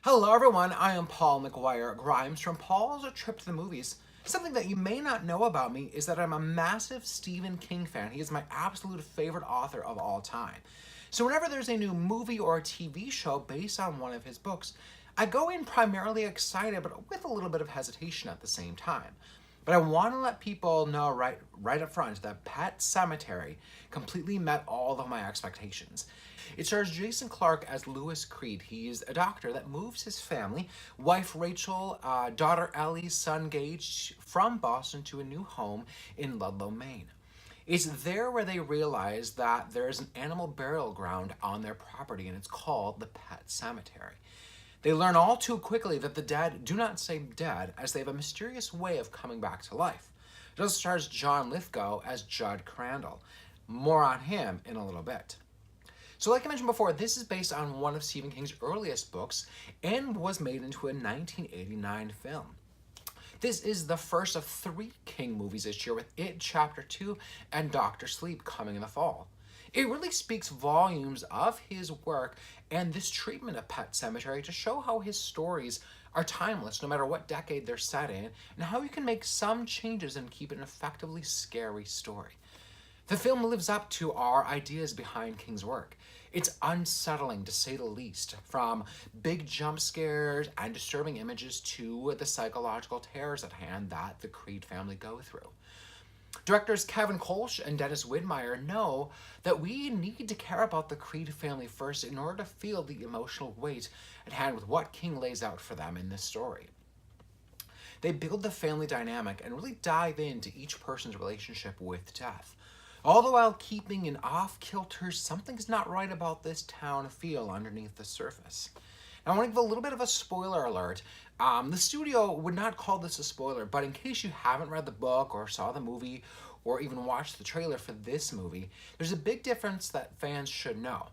Hello everyone, I am Paul McGuire Grimes from Paul's Trip to the Movies. Something that you may not know about me is that I'm a massive Stephen King fan. He is my absolute favorite author of all time. So whenever there's a new movie or a TV show based on one of his books, I go in primarily excited but with a little bit of hesitation at the same time. But I want to let people know right up front that Pet Sematary completely met all of my expectations. It stars Jason Clarke as Lewis Creed. He is a doctor that moves his family, wife Rachel, daughter Ellie, son Gage, from Boston to a new home in Ludlow, Maine. It's there where they realize that there is an animal burial ground on their property, and it's called the Pet Sematary. They learn all too quickly that the dead do not stay dead, as they have a mysterious way of coming back to life. It also stars John Lithgow as Judd Crandall. More on him in a little bit. So like I mentioned before, this is based on one of Stephen King's earliest books and was made into a 1989 film. This is the first of 3 King movies this year, with It Chapter 2 and Dr. Sleep coming in the fall. It really speaks volumes of his work and this treatment of Pet Sematary to show how his stories are timeless no matter what decade they're set in, and how you can make some changes and keep it an effectively scary story. The film lives up to our ideas behind King's work. It's unsettling, to say the least, from big jump scares and disturbing images to the psychological terrors at hand that the Creed family go through. Directors Kevin Kolsch and Dennis Widmeyer know that we need to care about the Creed family first in order to feel the emotional weight at hand with what King lays out for them in this story. They build the family dynamic and really dive into each person's relationship with death, all the while keeping an off-kilter, something's not right about this town feel underneath the surface. Now, I want to give a little bit of a spoiler alert. The studio would not call this a spoiler, but in case you haven't read the book or saw the movie or even watched the trailer for this movie, there's a big difference that fans should know.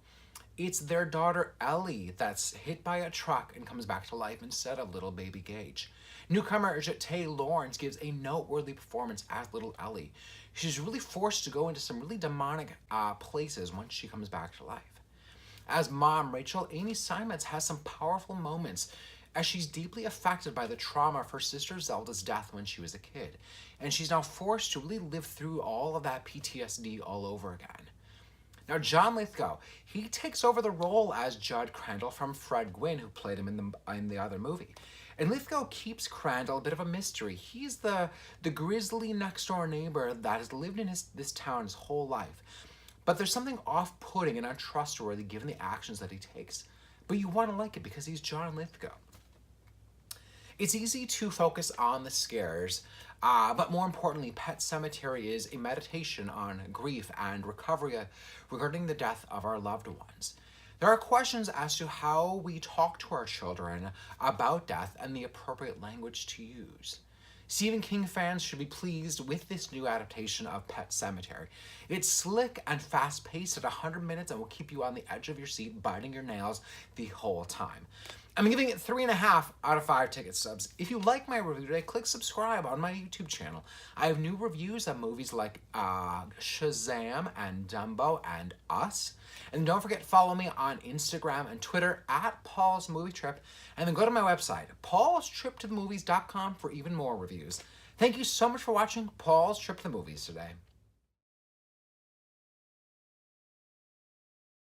It's their daughter Ellie that's hit by a truck and comes back to life instead of little baby Gage. Newcomer Jette Lawrence gives a noteworthy performance as little Ellie. She's really forced to go into some really demonic places once she comes back to life. As mom Rachel, Amy Seimetz has some powerful moments as she's deeply affected by the trauma of her sister Zelda's death when she was a kid, and she's now forced to really live through all of that PTSD all over again. Now, John Lithgow, he takes over the role as Judd Crandall from Fred Gwynne, who played him in the other movie. And Lithgow keeps Crandall a bit of a mystery. He's the grisly next-door neighbor that has lived in this town his whole life. But there's something off-putting and untrustworthy given the actions that he takes. But you want to like it because he's John Lithgow. It's easy to focus on the scares, but more importantly, Pet Sematary is a meditation on grief and recovery regarding the death of our loved ones. There are questions as to how we talk to our children about death and the appropriate language to use. Stephen King fans should be pleased with this new adaptation of Pet Sematary. It's slick and fast-paced at 100 minutes and will keep you on the edge of your seat, biting your nails the whole time. I'm giving it 3.5 out of 5 ticket stubs. If you like my review today, click subscribe on my YouTube channel. I have new reviews of movies like Shazam and Dumbo and Us. And don't forget to follow me on Instagram and Twitter at Paul's Movie Trip. And then go to my website, paulstriptothemovies.com, for even more reviews. Thank you so much for watching Paul's Trip to the Movies today.